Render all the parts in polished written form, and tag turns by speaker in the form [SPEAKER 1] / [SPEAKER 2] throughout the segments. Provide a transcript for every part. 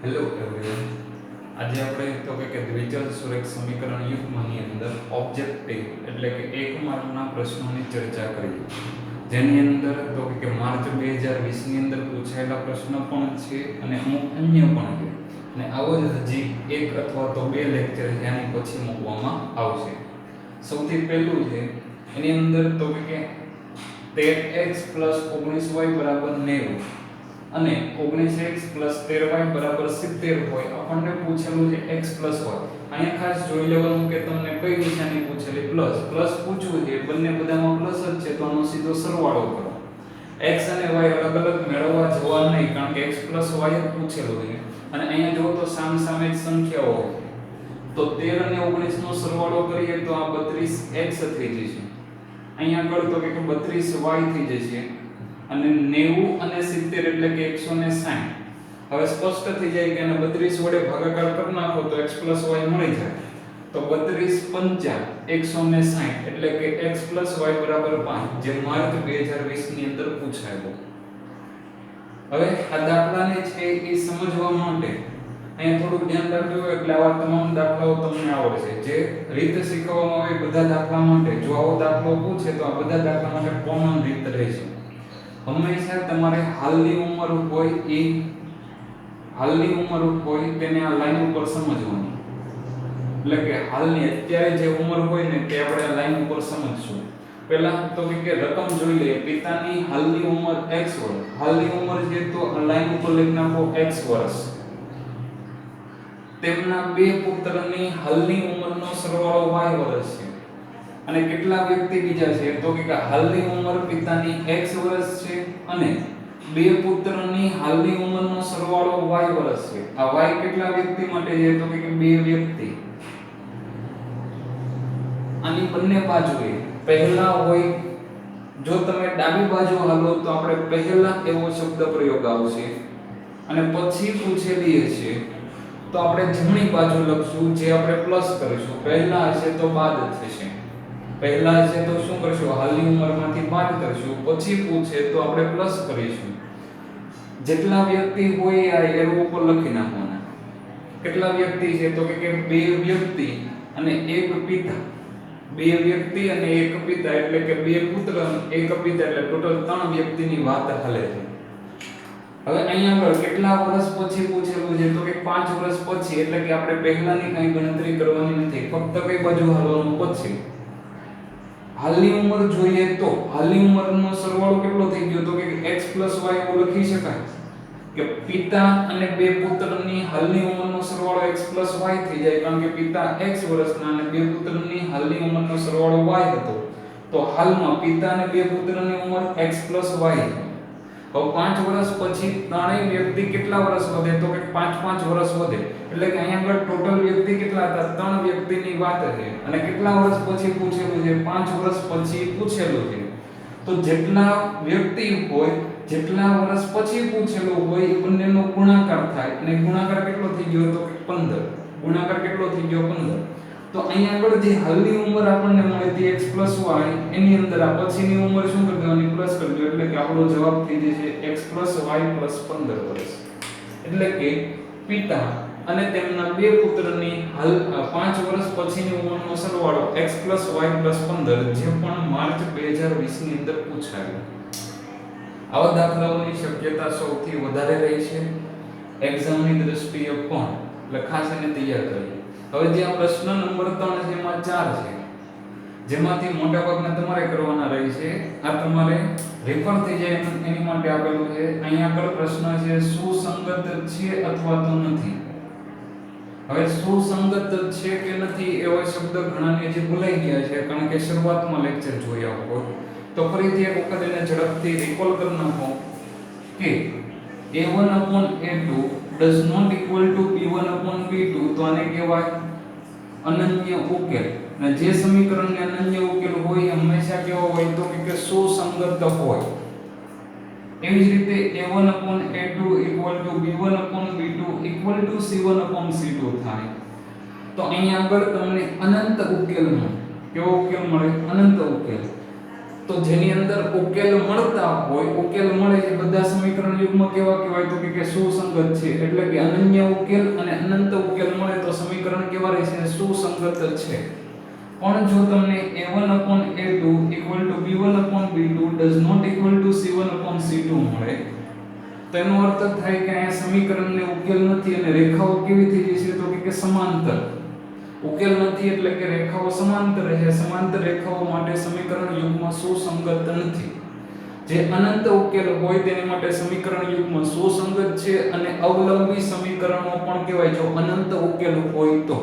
[SPEAKER 1] Hello everyone, આજે આપણે તો કે દ્વિચલ સુરેખ સમીકરણ યુગ્મની અંદર ઓબ્જેક્ટિવ એટલે કે એક માર્કના પ્રશ્નોની ચર્ચા કરીએ, જેની અંદર તો કે માર્ચ 2020 ની અંદર પૂછાયેલા પ્રશ્નો પણ છે અને અમુક અન્ય પણ છે, અને આવો જ હજી એક અથવા તો બે લેક્ચર એની પછી મૂકવામાં આવશે. સૌથી પહેલું છે એની અંદર તો કે 13x + 19y = 90 અને 19x + 13y = 70 હોય આપણને પૂછેલું છે x + y. અહીંયા ખાસ જોઈ લેવાનું કે તમને કઈ નિશાની પૂછેલી પ્લસ પૂછવું છે, બંને બધામાં પ્લસ જ છે તો આનો સીધો સરવાળો કરો. x અને y અલગ અલગ મેળવવા જવા નહીં, કારણ કે x + y જ પૂછેલું છે અને અહીંયા જો તો સામે જ સંખ્યાઓ હોય તો 13 અને 19 નો સરવાળો કરીએ તો આ 32x થઈ જશે. અહીંયા આગળ તો કે 32y થઈ જશે અને 90 અને 70 એટલે કે 160. હવે સ્પષ્ટ થઈ જાય કે એને 32 વડે ભાગાકાર કરી નાખો તો x + y મળી જાય. તો 32 × 5 160 એટલે કે x + y = 5, જે માર્ચ 2020 ની અંદર પૂછાયેલો. હવે આ દાખલાને છે એ સમજવા માટે અહીંયા થોડું ધ્યાન રાખજો, એટલે આવા તમામ દાખલાઓ તમને આવડશે. જે રીત શીખવવામાં આવે બધા દાખલા માટે, જો આવો દાખલો પૂછે તો આ બધા દાખલા માટે કોમન રીત રહેશે. હંમેશા તમારે હાલની ઉંમર હોય તેને આ લાઈન ઉપર સમજવાની, એટલે કે હાલની અત્યારે જે ઉંમર હોય ને તે આપણે આ લાઈન ઉપર સમજશું. પહેલા તો કે રકમ જોઈ લઈએ. પિતાની હાલની ઉંમર x વર્ષ, હાલની ઉંમર છે તો આ લાઈન ઉપર લખી નાખો x વર્ષ. તેમના બે પુત્રની હાલની ઉંમરનો સરવાળો y વર્ષ છે. અને કેટલા વ્યક્તિ બીજા છે તો કે હાલની ઉંમર પિતાની x વર્ષ છે અને બે પુત્રની હાલની ઉંમરનો સરવાળો y વર્ષ છે. આ y કેટલા વ્યક્તિ માટે છે તો કે બે વ્યક્તિ. આની બંને બાજુએ પહેલા હોય, જો તમે ડાબી બાજુ હાલો તો આપણે પહેલા એવો શબ્દ પ્રયોગ આવશે અને પછી પૂછેલી હશે તો આપણે જમણી બાજુ લખશું, જે આપણે પ્લસ કરીશું. પહેલા હશે તો બાદ થશે. પહેલા હશે તો શું કરશું, હાલની ઉંમરમાંથી બાદ કરશું. પછી પૂછે તો આપણે પ્લસ કરીશું. જેટલા વ્યક્તિ હોય આ એરો ઉપર લખી નાખવાના. કેટલા વ્યક્તિ છે તો કે બે વ્યક્તિ અને એક પિતા. બે વ્યક્તિ અને એક પિતા એટલે કે બે પુત્ર અને એક પિતા, એટલે ટોટલ 3 વ્યક્તિની વાત હાલે છે. હવે અહીંયા આગળ કેટલા વર્ષ પછી પૂછેલું છે તો કે 5 વર્ષ પછી, એટલે કે આપણે પહેલાની કઈ ગણતરી કરવાની નથી, ફક્ત કઈ બાજુ હાલવાનું પછી. હાલની ઉંમર જોઈએ તો હાલની ઉંમરનો સરવાળો કેટલો થઈ ગયો તો કે x + y એવું લખી શકાય કે પિતા અને બે પુત્રની હાલની ઉંમરનો સરવાળો x + y થઈ જાય, કારણ કે પિતા x વર્ષના અને બે પુત્રની હાલની ઉંમરનો સરવાળો y હતો. તો હાલમાં પિતા અને બે પુત્રની ઉંમર x + y છે. હવે 5 વર્ષ પછી ત્રણેય વ્યક્તિ કેટલા વર્ષ વધે તો કે 5 વર્ષ વધે, એટલે કે અહીંયા આગળ ટોટલ વ્યક્તિ કેટલા હતા, 3 વ્યક્તિની વાત છે. અને કેટલા વર્ષ પછી પૂછેલું છે, 5 વર્ષ પછી પૂછેલું છે. તો જેટલા વ્યક્તિ હોય, જેટલા વર્ષ પછી પૂછેલું હોય એ બંનેનો ગુણાકાર થાય, અને ગુણાકાર કેટલો થઈ ગયો તો કે 15. ગુણાકાર કેટલો થઈ ગયો 15. તો અહીંયા આગળ જે હાલની ઉંમર આપણને મળી હતી x + y, એની અંદર આ પછીની ઉંમર શું કરી દેવાની, પ્લસ કરી દો, એટલે કે આપણો જવાબ થઈ જશે x + y + 15 વર્ષ. એટલે કે પિતા અને તેમના બે પુત્રની હાલ 5 વર્ષ પછીની ઉંમરનો સરવાળો x + y + 15, જે પણ માર્ચ 2020 ની અંદર પૂછાયું. આવા દાખલાઓની શક્યતા સૌથી વધારે રહી છે એક્ઝામની દ્રષ્ટિએ પણ, એટલે ખાસ એને તૈયાર કરીએ. હવે જે આ પ્રશ્ન નંબર 3 છે એમાં 4 છે, જેમાંથી મોટાભાગના તમારે કરવાના રહે છે. આ તમારે રેફર થઈ જાય એની માટે આપેલું છે. અહીંયા આગળ પ્રશ્ન છે સુસંગત છે અથવા તો નથી. હવે સુસંગત છે કે નથી એવો શબ્દ ઘણાને હજી ભૂલાઈ ગયા છે, કારણ કે શરૂઆતમાં લેક્ચર જોયા હોય. તો ફરીથી એક વખત એને ઝડપથી રિકોલ કરી નાખો કે a1/a2 does not equal to b1/b2. તો આને કહેવાય અનન્ય ઉકેલ. અને જે સમીકરણને અનન્ય ઉકેલ હોય હંમેશા કેવો હોય તો કે સુસંગત હોય. એવી જ રીતે a1/a2 = b1/b2 = c1/c2 થાય. તો અહીંયા આગળ તમને અનંત ઉકેલ મળે. કેવો ઉકેલ મળે, અનંત ઉકેલ. તો તો જેની અંદર ઉકેલ મળતા હોય, ઉકેલ મળે છે બધા સમીકરણ યુગ્મ કેવા કહેવાય તો કે સુસંગત છે, એટલે કે અનન્ય ઉકેલ અને અનંત ઉકેલ મળે તો સમીકરણ કેવા રહે છે? સુસંગત છે. પણ જો તમને a1/a2 = b1/b2 does not equal to c1/c2 મળે તો એનો અર્થ થાય કે આ સમીકરણને ઉકેલ નથી અને રેખાઓ કેવી થઈ જશે તો કે સમાંતર. ઉકેલ નથી એટલે કે રેખાઓ સમાંતર છે, સમાંતર રેખાઓ માટે સમીકરણ યુગ્મ સુસંગત નથી. જે અનંત ઉકેલ હોય તેની માટે સમીકરણ યુગ્મ સુસંગત છે અને અવલંબી સમીકરણો પણ કહેવાય જો અનંત ઉકેલ હોય તો,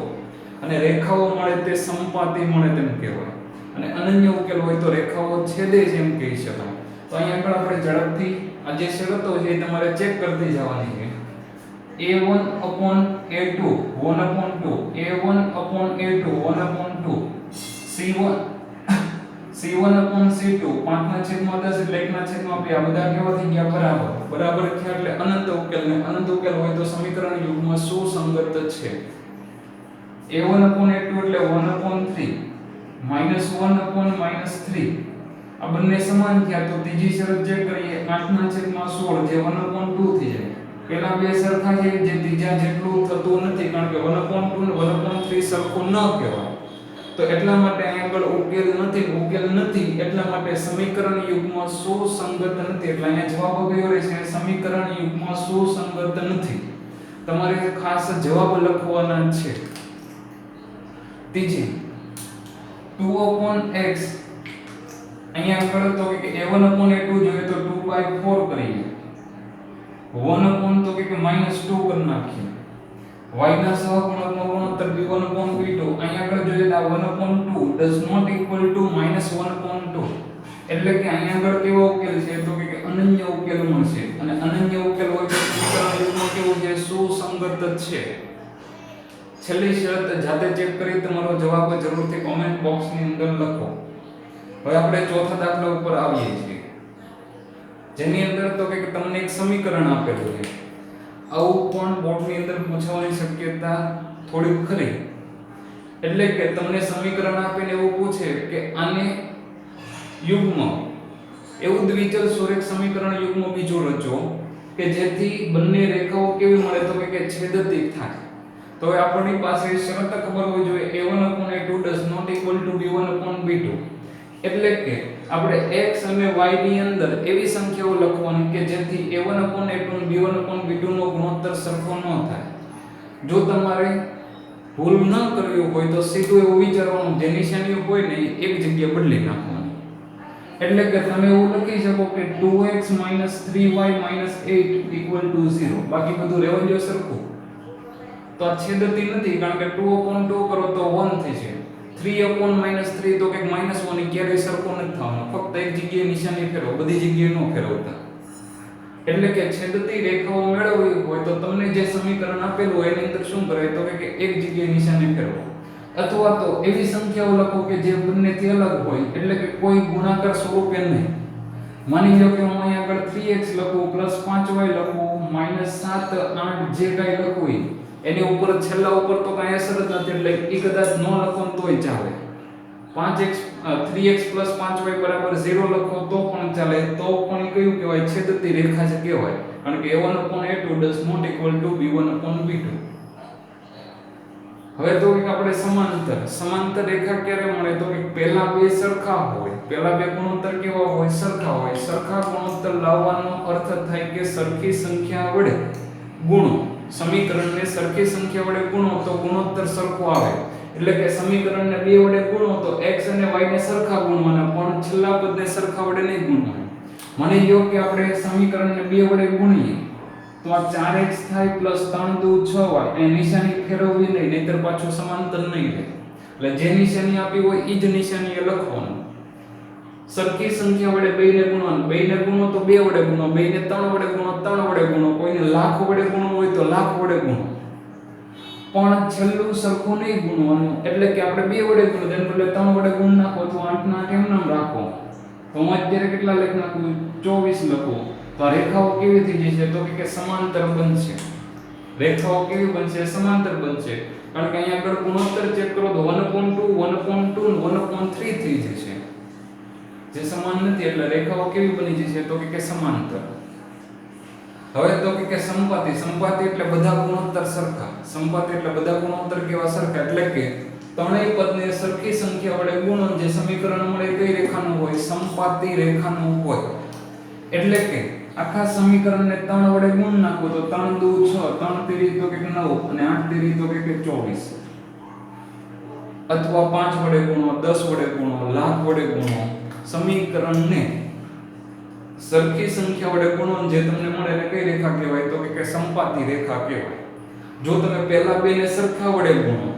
[SPEAKER 1] અને રેખાઓ મળે તે સમપાતી મળે તેમ કહેવાય, અને અનન્ય ઉકેલ હોય તો રેખાઓ છેદે છે એમ કહી શકાય. તો અહીંયા આગળ આપણે ઝડપથી આ જે શરતો છે એ તમારે ચેક કરતી જવાની છે. a1/a2 1/2, a1/a2 1/2, c1/c2 5/10 એટલે 1/2 આ બધા કેવા થઈ ગયા? બરાબર. બરાબર થયા એટલે અનંત ઉકેલ, ને અનંત ઉકેલ હોય તો સમીકરણ યુગ્મ સુસંગત છે. a1/a2 એટલે 1/3 -1/-3 આ બંને સમાન થયા તો ત્રીજી શરત ચેક કરીએ 8/16 જે 1/2 થઈ જાય. પેલા બે સરખા છે જે ત્રીજા જેટલું થતું નથી, કારણ કે 1/2 ને 1/3 સરખું ન કહેવાય. તો એટલા માટે અહીં આગળ ઉકેલ નથી એટલા માટે સમીકરણ યુગ્મ સુસંગત નથી. એટલે અહીંયા જવાબ કયો રહેશે? સમીકરણ યુગ્મ સુસંગત નથી. તમારે ખાસ જવાબ લખવાના છે. ત્રીજી 2/x અહીંયા આગળ તો કે a1/a2 જોઈએ તો 2/4 કરીએ, 1 તો કે -2 કરી નાખીએ, y ના સહગુણકનો ગુણોત્તર b1/b2 અહીંયા આગળ જોઈએ તો 1/2 does not equal to -1/2 એટલે કે અહીંયા આગળ કેવો ઉકેલ છે તો કે અનન્ય ઉકેલ મળશે, અને અનન્ય ઉકેલ હોય તો સમીકરણ યુગ્મ કેવું છે? સુસંગત છે. છેલ્લી શરત જાતે ચેક કરી તમારો જવાબ જરૂરથી કોમેન્ટ બોક્સની અંદર લખો. હવે આપણે ચોથા દાખલા ઉપર આવીએ છીએ, જેની અંદર તો કે તમને એક સમીકરણ આપેલું છે. આવું પણ બોર્ડની અંદર પૂછવાની શક્યતા થોડી ખરી. એટલે કે તમને સમીકરણ આપીને એવું પૂછે કે આને યુગ્મ એવું દ્વિચલ સુરેખ સમીકરણ યુગ્મ બીજું રચો કે જેથી બંને રેખાઓ કેવી મળે તો કે છેદતી થાય. તો હવે આપણી પાસે શરત ખબર હોવી જોઈએ a1/a2 does not equal to b1/b2 એટલે કે આપણે x અને y ની અંદર એવી સંખ્યાઓ લખવાની કે જેથી a1/a2 અને b1/b2 નો ગુણોત્તર સરખો ન થાય. જો તમારે ભૂલ ન કરવી હોય તો સીધું એવું વિચારવાનું જે નિશાનીઓ હોય ને એક જગ્યાએ બદલી નાખવાની. એટલે કે તમે એવું લખી શકો કે 2x - 3y - 8 = 0. બાકી બધું રહેવા દો સરખું. તો આ છેદતી નથી, કારણ કે 2/2 કરો તો 1 થશે. 3/-3 તો કે -1 ક્યારેય સરખું નથી થવાનું. ફક્ત એક જગ્યાએ નિશાની ફેરવો, બધી જગ્યાએ ન ફેરવતા. એટલે કે છેદતી રેખાઓ મેળવવી હોય તો તમને જે સમીકરણ આપેલું હોય એની અંદર શું કરે તો કે એક જગ્યાએ નિશાની ફેરવો, અથવા તો એવી સંખ્યાઓ લખો કે જે બંનેથી અલગ હોય, એટલે કે કોઈ ગુણાકાર સ્વરૂપે નહીં. માની લો કે હું અહીં આગળ 3x લખું +5y લખું -7 8 જે કાંઈ લખું એની ઉપર છેલ્લા ઉપર તો કાંઈ અસર જ નથી, એટલે એ કદાચ ન લખો તોય ચાલે. 3x + 5y = 0 લખો તો પણ ચાલે, તો પણ એ કયું કહેવાય? છેદતી રેખા છે કહેવાય, કારણ કે a1/a2 does not equal to b1/b2. હવે તો આપણે સમાંતર રેખા ક્યારે મળે તો કે પહેલા બે સરખા હોય, પહેલા બે ગુણોત્તર કેવા હોય? સરખા હોય. સરખા ગુણોત્તર લાવવાનો અર્થ થાય કે સરખી સંખ્યા વડે ગુણો. સમીકરણને સરખી સંખ્યા વડે ગુણો તો ગુણોત્તર સરખો આવે. એટલે કે સમીકરણને 2 વડે ગુણો તો x અને y ને સરખા ગુણવાના, પણ છેલ્લા પદને સરખા વડે નહીં ગુણવાના. માની લો કે આપણે સમીકરણને 2 વડે ગુણીએ તો આ 4x થાય +3 × 6y. એ નિશાની ફેરવવી નહીં, નહીતર પાછું સમાંતર નહીં રહે. એટલે જે નિશાની આપી હોય એ જ નિશાનીએ લખવાનું. સરખી સંખ્યા વડે 2 ને ગુણવાનું, 2 ને ગુણો તો 2 વડે ગુણો, 2 ને 3 વડે ગુણો 3 વડે ગુણો, કોઈને લાખ વડે ગુણવું હોય તો લાખ વડે ગુણો, પણ છેલ્લું સરખું નહીં ગુણવાનું. એટલે કે આપણે 2 વડે ગુણો તેમ બદલે 3 વડે ગુણ નાખો તો 8 ના 8 એમ નામ રાખો. તો હું અત્યારે કેટલા લખી નાખું? 24 લખું. તો આ રેખાઓ કેવી થઈ જશે તો કે સમાંતર બનશે. રેખાઓ કેવી બનશે? સમાંતર બનશે. કારણ કે અહીંયા આગળ ગુણોત્તર ચેક કરો તો 1/2 1/2 1/3 થઈ જશે. જે સમાન નથી એટલે રેખાઓ કેવી બની જશે તો કે સમાંતર. હવે તો કે સમપાતી. સમપાતી એટલે બધા ગુણોત્તર સરખા. સમપાતી એટલે બધા ગુણોત્તર કેવા સરખા એટલે કે ત્રણેય પદને સરખી સંખ્યા વડે ગુણો જે સમીકરણ મળે કઈ રેખાનું હોય? સમપાતી રેખાનું હોય. એટલે કે આખા સમીકરણને 3 વડે ગુણ નાખો તો 3 દુ 6, 3 તેરી તો કે 9 અને 8 તેરી તો કે 24. અથવા 5 વડે ગુણો, 10 વડે ગુણો, લાખ વડે ગુણો, સમીકરણને સરખી સંખ્યા વડે ગુણો જે તમને મળે એને કઈ રેખા કહેવાય? તો કે સમપાતી રેખા કહેવાય. જો તમે પહેલા બે ને સરખા વડે ગુણો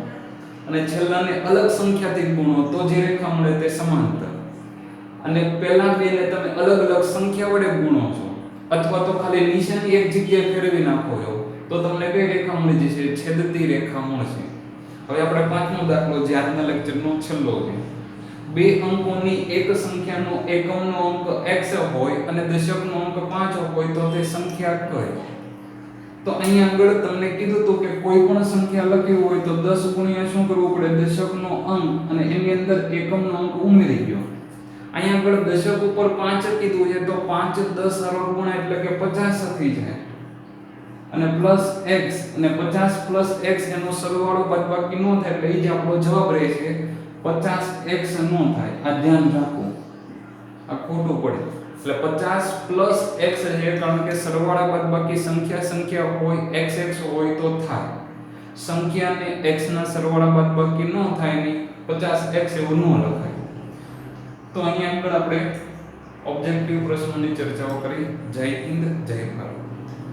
[SPEAKER 1] અને છેલ્લાને અલગ સંખ્યાથી ગુણો તો જે રેખા મળે તે સમાંતર. અને પહેલા બે ને તમે અલગ અલગ સંખ્યા વડે ગુણો છો અથવા તો ખાલી નિશાની એક જગ્યાએ ફેરવી નાખો છો તો તમને કઈ રેખા મળી જશે? છેદતી રેખા મળશે. હવે આપણે પાંચમો દાખલો જે આજના લેક્ચરનો છેલ્લો છે. બે અંકોની એક સંખ્યાનો એકમનો અંક x હોય અને દશકનો અંક 5 હોય તો તે સંખ્યા કઈ? તો અહીંયા આગળ તમને કીધું તો કે કોઈ પણ સંખ્યા લખી હોય તો 10 ગુણ્યા શું કરવું પડે? દશકનો અંક અને એની અંદર એકમનો અંક ઉમેરી ગયો. અહીંયા આગળ દશક ઉપર 5 કીધું છે તો 5 10 સરળ ગુણ્યા એટલે કે 50 થઈ જાય અને પ્લસ x અને 50 x એનો સરવાળો બાદબાકી ન થાય એટલે એ જ આપણો જવાબ રહે છે 50x ન થાય. આ ધ્યાન રાખો, આ ખોટું પડે. એટલે 50 x છે કારણ કે સરવાળા બાદબાકી સંખ્યા હોય x હોય તો થાય. સંખ્યાને x ના સરવાળા બાદબાકી ન થાય ની 50x એવું ન લખાય. તો અહીંયા આગળ આપણે ઓબ્જેક્ટિવ પ્રશ્નોની ચર્ચાઓ કરી. જય હિન્દ, જય ભારત.